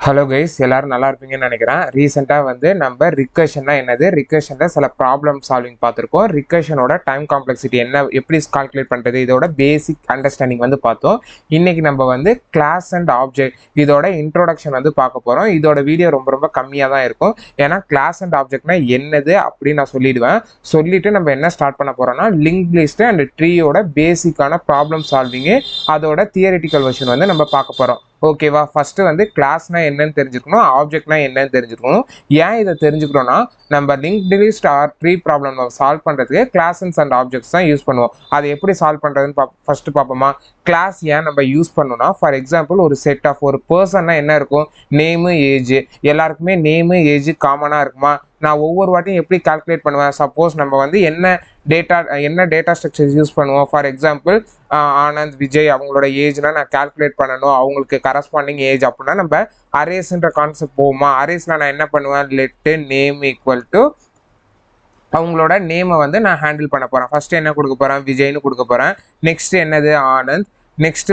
Hello guys, எல்லாரும் நல்லா இருப்பீங்கன்னு நினைக்கிறேன். ரீசெண்டாக நம்ம ரிகர்ஷன்னா என்னது, ரிகர்ஷனில் சில ப்ராப்ளம் சால்விங் பார்த்துருக்கோம். ரிகர்ஷனோட டைம் காம்ப்ளெக்சிட்டி என்ன, எப்படி கால்குலேட் பண்ணுறது, இதோட பேசிக் அண்டர்ஸ்டாண்டிங் பார்த்தோம். இன்னைக்கு நம்ம கிளாஸ் அண்ட் ஆப்ஜெக்ட் இதோட இன்ட்ரோடக்ஷன் பார்க்க போகிறோம். இதோட வீடியோ ரொம்ப ரொம்ப கம்மியாக தான் இருக்கும். ஏன்னா கிளாஸ் அண்ட் ஆப்ஜெக்ட்னா என்னது அப்படின்னு நான் சொல்லிடுவேன். சொல்லிட்டு நம்ம என்ன ஸ்டார்ட் பண்ண போகிறோம்னா லிங்க் லிஸ்ட் அண்ட் ட்ரீயோட பேசிக்கான ப்ராப்ளம் சால்விங்கு, அதோட தியரிட்டிக்கல் வெர்ஷன் நம்ம பார்க்க போகிறோம். ஓகேவா? ஃபர்ஸ்ட் கிளாஸ்னா என்னன்னு தெரிஞ்சுக்கணும், ஆப்ஜெக்ட்னா என்னன்னு தெரிஞ்சுக்கணும். ஏன் இதை தெரிஞ்சுக்கிறோம்னா, நம்ம link list or tree problem solve பண்றதுக்கு கிளாஸஸ் அண்ட் ஆப்ஜெக்ட்ஸ் தான் யூஸ் பண்ணுவோம். அதை எப்படி சால்வ் பண்றதுன்னு ஃபர்ஸ்ட் பார்ப்போமா. கிளாஸ் ஏன் நம்ம யூஸ் பண்ணணும்னா, ஃபார் எக்ஸாம்பிள் ஒரு செட் ஆஃப் ஒரு பர்சன்னா என்ன இருக்கும், நேமு ஏஜ். எல்லாருக்குமே நேமு ஏஜ் காமனா இருக்குமா? நான் ஒவ்வொரு வாட்டியும் எப்படி கால்குலேட் பண்ணுவேன், சப்போஸ் நம்ம என்ன டேட்டா ஸ்ட்ரக்சர்ஸ் யூஸ் பண்ணுவோம். ஃபார் எக்ஸாம்பிள் ஆனந்த், விஜய் அவங்களோட ஏஜ்னா நான் கால்குலேட் பண்ணணும், அவங்களுக்கு கரஸ்பாண்டிங் ஏஜ் அப்படின்னா நம்ம அரேஸ்ன்ற கான்செப்ட் போகுமா. அரேஸ்ல நான் என்ன பண்ணுவேன், லெட் நேம் ஈக்குவல் டு அவங்களோட நேமை நான் ஹேண்டில் பண்ண போறேன். ஃபர்ஸ்ட் என்ன கொடுக்க போறேன், விஜய்னு கொடுக்க போறேன். நெக்ஸ்ட் என்னது, ஆனந்த். நெக்ஸ்ட்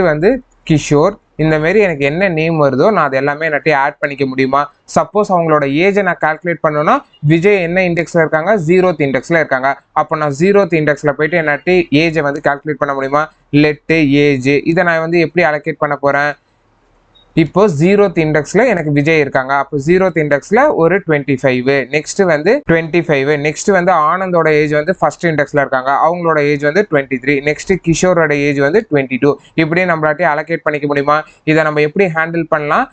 கிஷோர். இந்த மாதிரி எனக்கு என்ன நேம் வருதோ நான் அது எல்லாமே என்னாட்டி ஆட் பண்ணிக்க முடியுமா. சப்போஸ் அவங்களோட ஏஜை நான் கால்குலேட் பண்ணணும்னா, விஜய் என்ன இண்டெக்ஸ்ல இருக்காங்க, 0th இண்டெக்ஸ்ல இருக்காங்க. அப்போ நான் 0th இண்டெக்ஸ்ல போயிட்டு என்னாட்டி ஏஜை கால்குலேட் பண்ண முடியுமா. Let age. இதை நான் எப்படி அலோகேட் பண்ண போறேன். இப்போ 0th இண்டெக்ஸ்ல எனக்கு விஜய் இருக்காங்க. அப்போ 0th இண்டெக்ஸ்ல ஒரு 25. நெக்ஸ்ட் 25. நெக்ஸ்ட் ஆனந்தோட ஏஜ் ஃபர்ஸ்ட் இண்டெக்ஸ்ல இருக்காங்க, அவங்களோட ஏஜ் 23. Next கிஷோரோட age 22. இப்படி நம்மளாட்டி அலோகேட் பண்ணிக்க முடியுமா. இதை நம்ம எப்படி ஹேண்டில் பண்ணலாம்,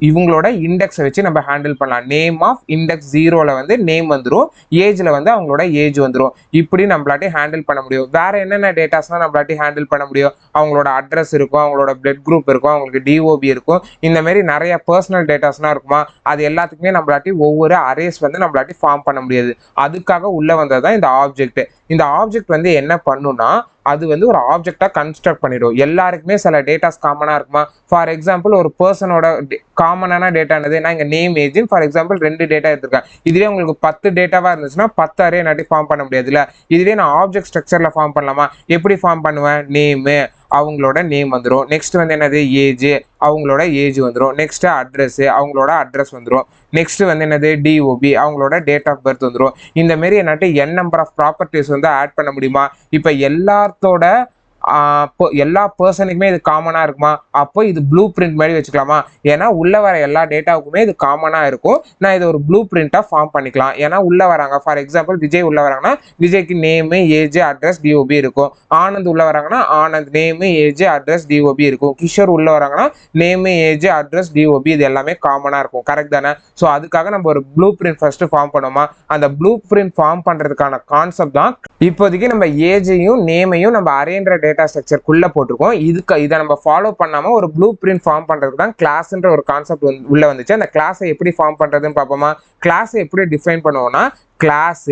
இவங்களோட இண்டெக்ஸை வச்சு நம்ம ஹேண்டில் பண்ணலாம். நேம் ஆஃப் இண்டெக்ஸ் 0ல நேம் வந்துடும், ஏஜ்ல அவங்களோட ஏஜ் வந்துடும். இப்படி நம்மளாட்டி ஹேண்டில் பண்ண முடியும். வேற என்னென்ன டேட்டாஸ்லாம் நம்மளாட்டி ஹேண்டில் பண்ண முடியும். அவங்களோட அட்ரஸ் இருக்கும், அவங்களோட பிளட் குரூப் இருக்கும், அவங்களுக்கு டிஓபி இருக்கும். இந்த மாதிரி நிறைய பர்சனல் டேட்டாஸ்லாம் இருக்குமா. அது எல்லாத்துக்குமே நம்மளாட்டி ஒவ்வொரு அரேஸ் நம்மளாட்டி ஃபார்ம் பண்ண முடியாது. அதுக்காக உள்ள வந்ததுதான் இந்த ஆப்ஜெக்ட். இந்த ஆப்ஜெக்ட் என்ன பண்ணுன்னா, அது ஒரு ஆப்ஜெக்டா கன்ஸ்ட்ரக்ட் பண்ணிடும். எல்லாருக்குமே சில டேட்டாஸ் காமனா இருக்குமா. ஃபார் எக்ஸாம்பிள் ஒரு பர்சனோட காமனான டேட்டா என்னது, நான் இங்க name age for example 2 data எடுத்திருக்கேன். இதுவே உங்களுக்கு 10 டேட்டாவா இருந்துச்சுன்னா 10 அரே நாட்டி ஃபார்ம் பண்ண முடியாதுல்ல. இதுவே நான் ஆப்ஜெக்ட் ஸ்ட்ரக்சர்ல ஃபார்ம் பண்ணலாமா. எப்படி ஃபார்ம் பண்ணுவேன், நேமு அவங்களோட நேம் வந்துடும். நெக்ஸ்ட் என்னது, ஏஜ் அவங்களோட ஏஜ் வந்துடும். நெக்ஸ்ட் அட்ரஸ் அவங்களோட அட்ரஸ் வந்துடும். நெக்ஸ்ட் என்னது, டிஓபி அவங்களோட டேட் ஆஃப் பர்த் வந்துடும். இந்த மாதிரி என்னாட்டி n number of properties add பண்ண முடியுமா. இப்போ எல்லா பர்சனுக்குமே இது காமனா இருக்குமா. அப்போ இது ப்ளூ பிரிண்ட் மாதிரி வச்சுக்கலாமா. ஏன்னா உள்ள வர எல்லா டேட்டாவுக்குமே இது காமனா இருக்கும். நான் இது ஒரு ப்ளூ பிரிண்டா ஃபார்ம் பண்ணிக்கலாம். ஏன்னா உள்ள வராங்க, ஃபார் எக்ஸாம்பிள் விஜய் உள்ள வராங்கன்னா விஜய்க்கு நேம் ஏஜ் அட்ரஸ் டிஓபி இருக்கும். ஆனந்த் உள்ள வராங்கன்னா Anand name age address DOP இருக்கும். கிஷோர் உள்ள வராங்கன்னா நேம் ஏஜ் அட்ரஸ் டிஓபி இது எல்லாமே காமனா இருக்கும். கரெக்ட் தானே. ஸோ அதுக்காக நம்ம ஒரு ப்ளூ பிரிண்ட் ஃபர்ஸ்ட் ஃபார்ம் பண்ணுவோமா. அந்த ப்ளூ பிரிண்ட் ஃபார்ம் பண்றதுக்கான கான்செப்ட் தான் இப்போதைக்கு நம்ம ஏஜையும் நேமையும் நம்ம அரேன்ற டேட்டா ஸ்ட்ரக்சர்க்குள்ள போட்டிருக்கோம். இதை நம்ம ஃபாலோ பண்ணாம ஒரு ப்ளூ பிரிண்ட் ஃபார்ம் பண்றதுக்கு தான் கிளாஸ்ன்ற ஒரு கான்செப்ட் உள்ள வந்துச்சு. அந்த கிளாஸை எப்படி ஃபார்ம் பண்றதுன்னு பார்ப்போமா. கிளாஸை எப்படி டிஃபைன் பண்ணுவோம்னா, கிளாஸ்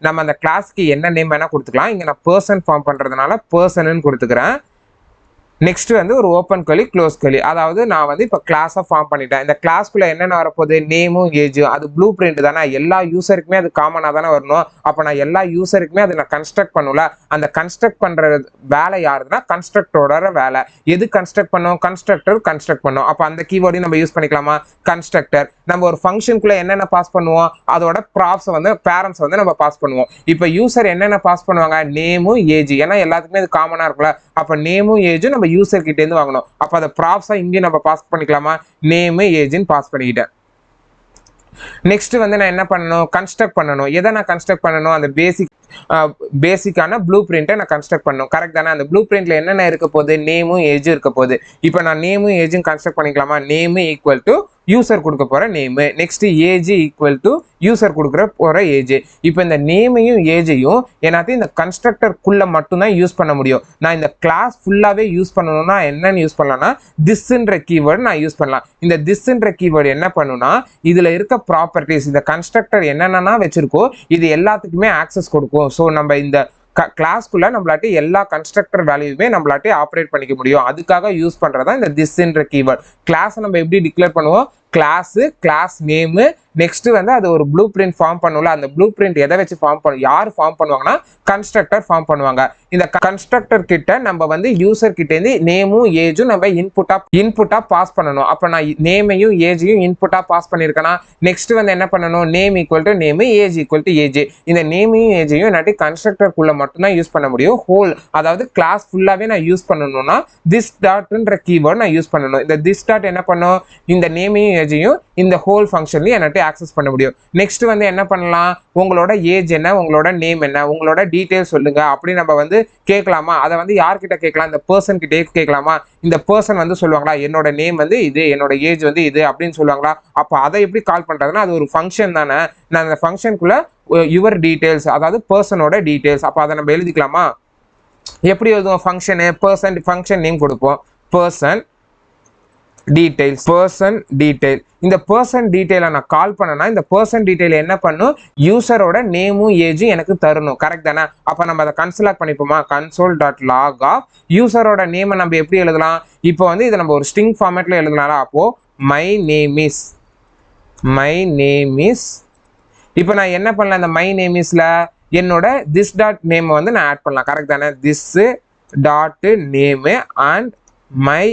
நம்ம அந்த கிளாஸ்க்கு என்ன நேம் வேணா கொடுத்துக்கலாம். இங்க நான் பர்சன் ஃபார்ம் பண்றதுனால பர்சன் கொடுத்துக்கிறேன். நெக்ஸ்ட் ஒரு ஓப்பன் கர்லி க்ளோஸ் கர்லி. அதாவது நான் இப்போ கிளாஸை ஃபார்ம் பண்ணிட்டேன். இந்த கிளாஸ்க்குள்ள என்னென்ன வரப்போகுது, நேமும் ஏஜ். அது ப்ளூ பிரிண்ட் தானே, எல்லா யூசருக்குமே அது காமனாக தானே வரணும். அப்போ நான் எல்லா யூசருக்குமே அதை நான் கன்ஸ்ட்ரக்ட் பண்ணல. அந்த கன்ஸ்ட்ரக்ட் பண்ற வேலை யாருன்னா கன்ஸ்ட்ரக்டரோட வேலை. எது கன்ஸ்ட்ரக்ட் பண்ணும், கன்ஸ்ட்ரக்டர் கன்ஸ்ட்ரக்ட் பண்ணும். அப்போ அந்த கீவேர்டையும் நம்ம யூஸ் பண்ணிக்கலாமா. கன்ஸ்ட்ரக்டர் நம்ம ஒரு ஃபங்க்ஷனுக்குள்ள என்னென்ன பாஸ் பண்ணுவோம், அதோட ப்ராப்ஸ் பேரண்ட்ஸ் நம்ம பாஸ் பண்ணுவோம். இப்போ யூசர் என்னென்ன பாஸ் பண்ணுவாங்க, நேமும் ஏஜ். ஏன்னா எல்லாத்துக்குமே இது காமனா இருக்குல்ல. அப்ப நேமும் ஏஜும் நம்ம யூசர் கிட்ட இருந்து வாங்கணும். அப்ப அதை ப்ராப்ஸா இங்கே நம்ம பாஸ் பண்ணிக்கலாமா. நேமு ஏஜ்னு பாஸ் பண்ணிக்கிட்டேன். நெக்ஸ்ட் நான் என்ன பண்ணணும், கன்ஸ்ட்ரக்ட் பண்ணணும். எதை நான் கன்ஸ்ட்ரக்ட் பண்ணணும், அந்த பேசிக்கான ப்ளூ பிரிண்ட்டை நான் கன்ஸ்ட்ரக்ட் பண்ணணும். கரெக்ட் தானே. அந்த ப்ளூ பிரிண்ட்ல என்னென்ன இருக்க போகுது, நேமும் ஏஜும் இருக்க போகுது. இப்போ நான் நேமும் ஏஜும் கன்ஸ்ட்ரக்ட் பண்ணிக்கலாமா. நேமு ஈக்குவல் டு யூசர் கொடுக்க போற name. Next age equal to user கொடுக்குற போற ஏஜ். இப்போ இந்த நேமையும் ஏஜையும் எல்லாத்தையும் இந்த கன்ஸ்ட்ரக்டருக்குள்ள மட்டும்தான் யூஸ் பண்ண முடியும். நான் இந்த கிளாஸ் ஃபுல்லாவே யூஸ் பண்ணணும்னா என்னன்னு யூஸ் பண்ணலாம்னா, திஸ்ன்ற கீவேர்டு நான் யூஸ் பண்ணலாம். இந்த திஸ்ன்ற கீவேர்டு என்ன பண்ணுனா, இதுல இருக்க ப்ராப்பர்ட்டிஸ் இந்த கன்ஸ்ட்ரக்டர் என்னென்னா வச்சிருக்கோ இது எல்லாத்துக்குமே ஆக்சஸ் கொடுக்கும். ஸோ நம்ம இந்த கிளாஸ்க்குள்ள நம்மளாட்டி எல்லா கன்ஸ்ட்ரக்டர் வேல்யூமே நம்மளாட்டி ஆப்ரேட் பண்ணிக்க முடியும். அதுக்காக யூஸ் பண்றதா இந்த திஸ்ன்ற கீவேர்ட். கிளாஸ் நம்ம எப்படி டிக்ளேர் பண்ணுவோம், கிளாஸ் நேமு. நெக்ஸ்ட் அது ஒரு ப்ளூ பிரிண்ட் ஃபார்ம் பண்ணும்ல. அந்த ப்ளூ பிரிண்ட் எதை வச்சு ஃபார்ம் பண்ணும், யார் ஃபார்ம் பண்ணுவாங்கன்னா கன்ஸ்ட்ரக்டர் ஃபார்ம் பண்ணுவாங்க. இந்த கன்ஸ்ட்ரக்டர் கிட்ட நம்ம வந்து யூசர் கிட்ட இருந்து நேமும் ஏஜும் நம்ம இன்புட்டா பாஸ் பண்ணணும். அப்ப நான் நேமையும் ஏஜையும் இன்புட்டா பாஸ் பண்ணிருக்கேனா, நெக்ஸ்ட் வந்து என்ன பண்ணணும், name equal to name, age equal to age. இந்த நேமையும் ஏஜையும் என்னாட்டி கன்ஸ்ட்ரக்டர் குள்ள மட்டும் தான் யூஸ் பண்ண முடியும். ஹோல் அதாவது கிளாஸ் ஃபுல்லாவே நான் யூஸ் பண்ணணும்னா திஸ் டாட்ன்ற கீவேர்ட் நான் யூஸ் பண்ணணும். இந்த திஸ் டாட் என்ன பண்ணும், இந்த நேமையும் ஏஜையும் இந்த ஹோல் ஃபங்க்ஷன்லயும் என்னாட்டி ஆக்சஸ் பண்ண முடியும். நெக்ஸ்ட் வந்து என்ன பண்ணலாம், உங்களோட ஏஜ் என்ன, உங்களோட நேம் என்ன, உங்களோட டீடைல்ஸ் சொல்லுங்க அப்படி நம்ம வந்து கேட்கலாமா. அதை வந்து யார்கிட்ட கேட்கலாம், இந்த பர்சன் கிட்டே கேட்கலாமா. இந்த பர்சன் வந்து சொல்லுவாங்களா என்னோட நேம் வந்து இது, என்னோட ஏஜ் வந்து இது அப்படின்னு சொல்லுவாங்களா. அப்ப அதை எப்படி கால் பண்றதுன்னா அது ஒரு ஃபங்க்ஷன் தானே. நான் அந்த ஃபங்க்ஷனுக்குள்ள யுவர் டீடைல்ஸ் அதாவது பர்சனோட டீடைல்ஸ், அப்ப அதை நம்ம எழுதிக்கலாமா. எப்படி எழுதுவோம், ஃபங்க்ஷனு பர்சன் ஃபங்க்ஷன் நேம் கொடுப்போம், பர்சன் டீடைல்ஸ், பர்சன் டீடைல். இந்த பர்சன் டீடைலை நான் கால் பண்ணனா இந்த பர்சன் டீடைல் என்ன பண்ணும், யூசரோட நேமும் ஏஜும் எனக்கு தரணும். கரெக்ட் தானே. அப்ப நம்ம அதை கன்சோல் பண்ணிப்போமா, கன்சோல் டாட் லாக் ஆஃப் யூசரோட நேமை நம்ம எப்படி எழுதலாம். இப்போ வந்து இதை நம்ம ஒரு ஸ்ட்ரிங் ஃபார்மேட்ல எழுதலாம். அப்போ மை நேம் இஸ் இப்போ நான் என்ன பண்ணலாம், இந்த மை நேம் இஸ்ல என்னோட திஸ் டாட் நேம் வந்து நான் ஆட் பண்ணலாம். கரெக்ட் தானே. This dot name and my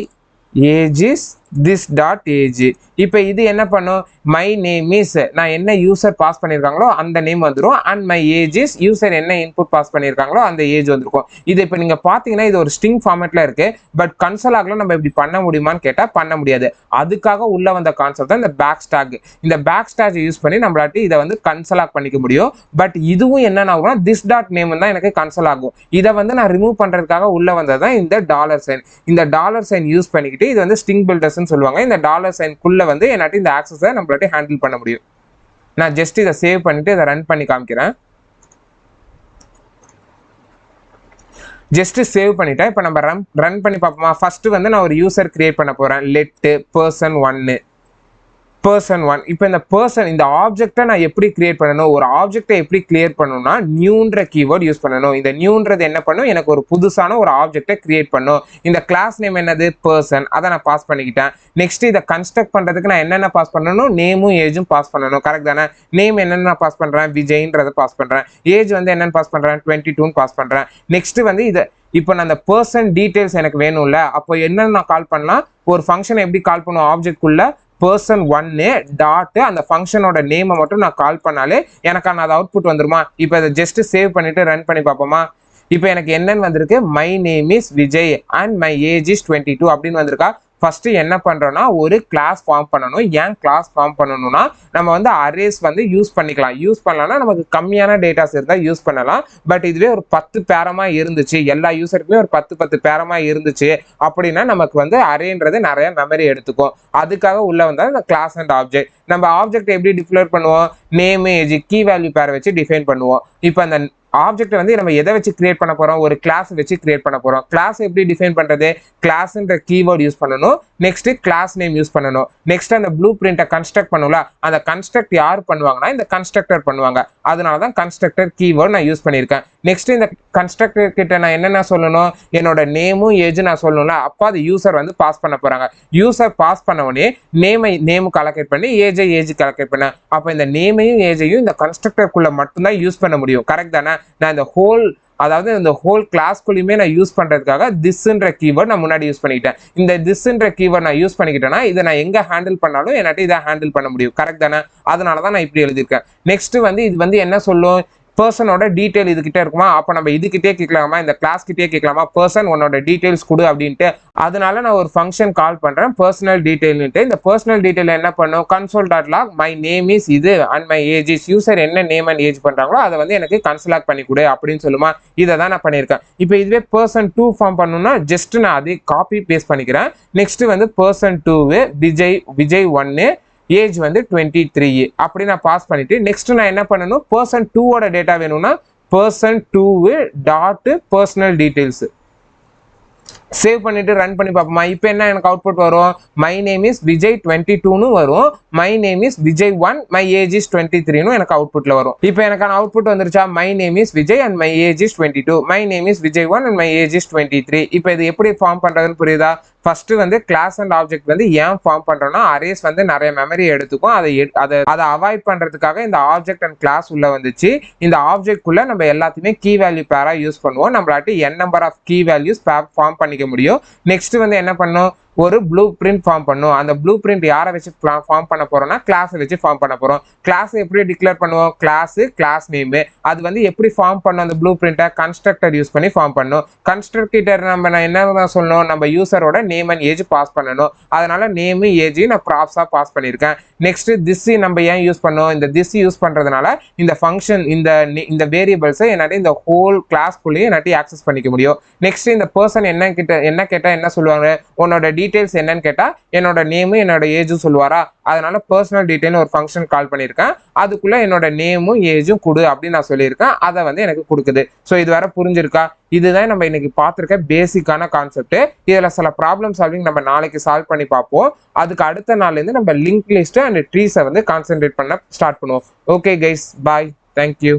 age is this dot age. இப்போ இது என்ன பண்ணும், my name is நான் என்ன யூசர் பாஸ் பண்ணிருக்காங்களோ அந்த நேம் வந்துரும் and my age is user என்ன இன்புட் பாஸ் பண்ணிருக்காங்களோ அந்த ஏஜ் வந்திருக்கும். இது இப்போ நீங்க பாத்தீங்கன்னா இது ஒரு ஸ்ட்ரிங் ஃபார்மேட்ல இருக்கு. பட் கன்சோல் ஆகல நம்ம இப்படி பண்ண முடியுமான்னு கேட்டா பண்ண முடியாது. அதுக்காக உள்ள வந்த கான்செப்ட் தான் இந்த பேக் ஸ்டாக். இந்த பேக் ஸ்டாக் யூஸ் பண்ணி நம்மளாட்டி இதை வந்து கன்சோல் ஆக் பண்ணிக்க முடியும். பட் இதுவும் என்ன ஆகும்னா this dot name தான் எனக்கு கன்சோல் ஆகும். இதை வந்து நான் ரிமூவ் பண்றதுக்காக உள்ள வந்ததுதான் இந்த டாலர் சைன். இந்த டாலர் சைன் யூஸ் பண்ணிக்கிட்டு இது வந்து ஸ்ட்ரிங் பில்டர்ஸ் சொல்லுவாங்க. இந்த டாலர் சைன் குள்ள வந்து என்னாட்டி இந்த ஆக்சஸை நம்மளாட்டி ஹேண்டில் பண்ண முடியும். நான் ஜஸ்ட் இதை சேவ் பண்ணிட்டு இதை ரன் பண்ணி காமிக்கிறேன். ஜஸ்ட் சேவ் பண்ணிட்டேன். இப்போ நம்ம ரன் பண்ணி பார்ப்போமா. ஃபர்ஸ்ட் வந்து நான் ஒரு யூசர் கிரியேட் பண்ண போறேன். லெட் பர்சன் 1 இப்போ இந்த பர்சன் இந்த ஆப்ஜெக்டை நான் எப்படி கிரியேட் பண்ணணும், ஒரு ஆப்ஜெக்டை எப்படி கிரியேட் பண்ணணும்னா நியூன்ற கீவேர்ட் யூஸ் பண்ணணும். இந்த நியூன்றது என்ன பண்ணும், எனக்கு ஒரு புதுசான ஒரு ஆப்ஜெக்டை கிரியேட் பண்ணும். இந்த கிளாஸ் நேம் என்னது, பர்சன், அதை நான் பாஸ் பண்ணிக்கிட்டேன். நெக்ஸ்ட் இதை கன்ஸ்ட்ரக்ட் பண்றதுக்கு நான் என்னென்ன பாஸ் பண்ணணும், நேமும் ஏஜும் பாஸ் பண்ணணும். கரெக்ட் தானே. நேம் என்னென்ன பாஸ் பண்றேன், விஜய்ன்றதை பாஸ் பண்றேன். ஏஜ் வந்து என்னென்னு பாஸ் பண்றேன், 22 பாஸ் பண்றேன். நெக்ஸ்ட் வந்து இதை இப்போ நான் அந்த பர்சன் டீடைல்ஸ் எனக்கு வேணும்ல, அப்போ என்னன்னு நான் கால் பண்ணலாம், ஒரு ஃபங்க்ஷனை எப்படி கால் பண்ணுவோம், ஆப்ஜெக்ட் குள்ள person 1 டாட் அந்த ஃபங்க்ஷனோட நேமை மட்டும் நான் கால் பண்ணாலே எனக்கான அது அவுட்புட் வந்துருமா. இப்போ அதை ஜஸ்ட் சேவ் பண்ணிட்டு ரன் பண்ணி பார்ப்போமா. இப்போ எனக்கு என்னன்னு வந்திருக்கு, my name is Vijay and my age is 22 அப்படின்னு வந்திருக்கா. ஃபர்ஸ்ட் என்ன பண்றோம்னா ஒரு கிளாஸ் ஃபார்ம் பண்ணணும். ஏன் கிளாஸ் ஃபார்ம் பண்ணணும்னா நம்ம வந்து அரேஸ் வந்து யூஸ் பண்ணிக்கலாம். யூஸ் பண்ணலாம்னா நமக்கு கம்மியான டேட்டாஸ் இருந்தால் யூஸ் பண்ணலாம். பட் இதுவே ஒரு 10 பேரமா இருந்துச்சு, எல்லா யூசருக்குமே ஒரு 10 பேரமா இருந்துச்சு அப்படின்னா நமக்கு வந்து அரேன்றது நிறைய மெமரி எடுத்துக்கும். அதுக்காக உள்ள வந்தால் இந்த கிளாஸ் அண்ட் ஆப்ஜெக்ட். நம்ம ஆப்ஜெக்ட் எப்படி டிஃபைன் பண்ணுவோம், நேம் ஏஜ் கீ வேல்யூ பேரை வச்சு டிஃபைன் பண்ணுவோம். இப்போ அந்த ஆப்ஜெக்ட் வந்து நம்ம எதை வச்சு கிரியேட் பண்ண போறோம், ஒரு கிளாஸ் வச்சு கிரியேட் பண்ண போறோம். கிளாஸ் எப்படி டிஃபைன் பண்றது, கிளாஸ்ன்ற கீவேர்ட் யூஸ் பண்ணணும். நெக்ஸ்ட் கிளாஸ் நேம் யூஸ் பண்ணணும். நெக்ஸ்ட் அந்த ப்ளூ பிரிண்ட்டை கன்ஸ்ட்ரக்ட் பண்ணுவோம்ல, அந்த கன்ஸ்ட்ரக்ட் யார் பண்ணுவாங்கன்னா இந்த கன்ஸ்ட்ரக்டர் பண்ணுவாங்க. அதனால தான் கன்ஸ்ட்ரக்டர் கீவேர்ட் நான் யூஸ் பண்ணியிருக்கேன். நெக்ஸ்ட் இந்த கன்ஸ்ட்ரக்டர் கிட்ட நான் என்னென்ன சொல்லணும், என்னோட நேமும் ஏஜ் நான் சொல்லணும்ல. அப்போ அது யூசர் வந்து பாஸ் பண்ண போறாங்க. யூசர் பாஸ் பண்ண உடனே நேமுக்கு அலோகேட் பண்ணி ஏஜுக்கு அலோகேட் பண்ண. அப்போ இந்த நேமையும் ஏஜையும் இந்த கன்ஸ்ட்ரக்டருக்குள்ள மட்டும்தான் யூஸ் பண்ண முடியும். கரெக்ட் தானே. நான் இந்த ஹோல் கிளாஸ்குள்ளேயுமே நான் யூஸ் பண்றதுக்காக திஸ்ன்ற கீவேர்ட் நான் முன்னாடி யூஸ் பண்ணிக்கிட்டேன். இந்த திஸ்ன்ற கீவேர்ட் நான் யூஸ் பண்ணிக்கிட்டேன்னா இதை நான் எங்க ஹேண்டில் பண்ணாலும் என்னாட்டி இதை ஹேண்டில் பண்ண முடியும். கரெக்ட் தானே. அதனால தான் நான் இப்படி எழுதியிருக்கேன். நெக்ஸ்ட் வந்து இது வந்து என்ன சொல்லும், பர்சனோட டீடைல் இதுகிட்ட இருக்குமா. அப்போ நம்ம இதுகிட்டே கேட்கலாமா, இந்த கிளாஸ் கிட்டே கேட்கலாமா, பர்சன் உன்னோட டீடைல்ஸ் கொடு அப்படின்ட்டு. அதனால நான் ஒரு ஃபங்க்ஷன் கால் பண்றேன் பர்சனல் டீடைல்னுட்டு. இந்த பர்சனல் டீடைல் என்ன பண்ணும், console dot log my name is இது and my age is, user என்ன நேம் அண்ட் ஏஜ் பண்றாங்களோ அதை வந்து எனக்கு கன்சோல் பண்ணி கொடு அப்படின்னு சொல்லுமா. இதை தான் நான் பண்ணியிருக்கேன். இப்போ இதுவே பர்சன் 2 ஃபார்ம் பண்ணணும்னா ஜஸ்ட் நான் அதே காப்பி பேஸ்ட் பண்ணிக்கிறேன். நெக்ஸ்ட் வந்து பர்சன் 2 விஜய் 1 ஏஜ் வந்து 23 அப்படி நான் பாஸ் பண்ணிட்டு நெக்ஸ்ட் நான் என்ன பண்ணணும், பர்சன் 2 டேட்டா வேணும்னா person 2 dot personal details save பண்ணிட்டு ரன் பண்ணி பார்ப்போமா. இப்போ என்ன எனக்கு அவுட்புட் வரும், மை நேம் இஸ் விஜய் 22 வரும், my name is Vijay 1 my age is 23 எனக்கு அவுட்புட்ல வரும். இப்போ எனக்கான அவுட்புட் வந்துருச்சா, my name is Vijay and my age is 22, my name is Vijay 1 and my age is 23. இப்போ இது எப்படி ஃபார்ம் பண்றதுன்னு புரியுதா. ஃபர்ஸ்ட் வந்து கிளாஸ் அண்ட் ஆப்ஜெக்ட் வந்து ஏன் ஃபார்ம் பண்றோம்னா அரேஸ் வந்து நிறைய மெமரி எடுத்துக்கும். அதை அவாய்ட் பண்றதுக்காக இந்த ஆப்ஜெக்ட் அண்ட் கிளாஸ் உள்ள வந்துச்சு. இந்த ஆப்ஜெக்ட் குள்ள நம்ம எல்லாத்தையுமே கீ வேல்யூ பேரா யூஸ் பண்ணுவோம். நம்மளாட்டி n number of key values form பண்ணிக்க முடியும். நெக்ஸ்ட் வந்து என்ன பண்ணும், ஒரு ப்ளூ பிரிண்ட் ஃபார்ம் பண்ணும். அந்த ப்ளூ பிரிண்ட் யாரை வச்சு ஃபார்ம் பண்ண போறோம்னா கிளாஸை வச்சு ஃபார்ம் பண்ண போறோம். கிளாஸ் எப்படி டிக்ளேர் பண்ணுவோம், கிளாஸ் நேம். அது வந்து எப்படி ஃபார்ம் பண்ணும், அந்த ப்ளூ பிரிண்ட்டை கன்ஸ்ட்ரக்டர் யூஸ் பண்ணி ஃபார்ம் பண்ணும். கன்ஸ்ட்ரக்டர் நம்ம என்ன சொல்லணும், நம்ம யூசரோட நேம் அண்ட் ஏஜ் பாஸ் பண்ணணும். அதனால நேம் ஏஜ் நான் ப்ராப்ஸா பாஸ் பண்ணியிருக்கேன். நெக்ஸ்ட் திஸ் நம்ம ஏன் யூஸ் பண்ணோம், இந்த திஸ் யூஸ் பண்றதுனால இந்த ஃபங்க்ஷன் இந்த வேரியபிள்ஸை என்னாட்டி இந்த ஹோல் கிளாஸ்க்குள்ளேயே என்னாட்டி ஆக்சஸ் பண்ணிக்க முடியும். நெக்ஸ்ட் இந்த பர்சன் என்ன கேட்டா என்ன சொல்லுவாங்க, உன்னோட டீடைல்ஸ் என்னன்னு கேட்டா என்னோட நேமும் என்னோட ஏஜும் சொல்லுவாரா. அதனால பர்சனல் டீடைல் ஒரு ஃபங்க்ஷன் கால் பண்ணியிருக்கேன். அதுக்குள்ள என்னோட நேமும் ஏஜும் கொடு அப்படின்னு நான் சொல்லியிருக்கேன். அதை வந்து எனக்கு கொடுக்குது. ஸோ இது வேற புரிஞ்சிருக்கா? இதுதான் நம்ம இன்னைக்கு பார்த்துருக்க பேசிக்கான கான்செப்ட். இதுல சில ப்ராப்ளம் சால்விங் நம்ம நாளைக்கு சால்வ் பண்ணி பார்ப்போம். அதுக்கு அடுத்த நாள்ல இருந்து நம்ம லிங்க் லிஸ்ட் அண்ட் ட்ரீஸை வந்து கான்சென்ட்ரேட் பண்ண ஸ்டார்ட் பண்ணுவோம். ஓகே கைஸ், பாய், தேங்க்யூ.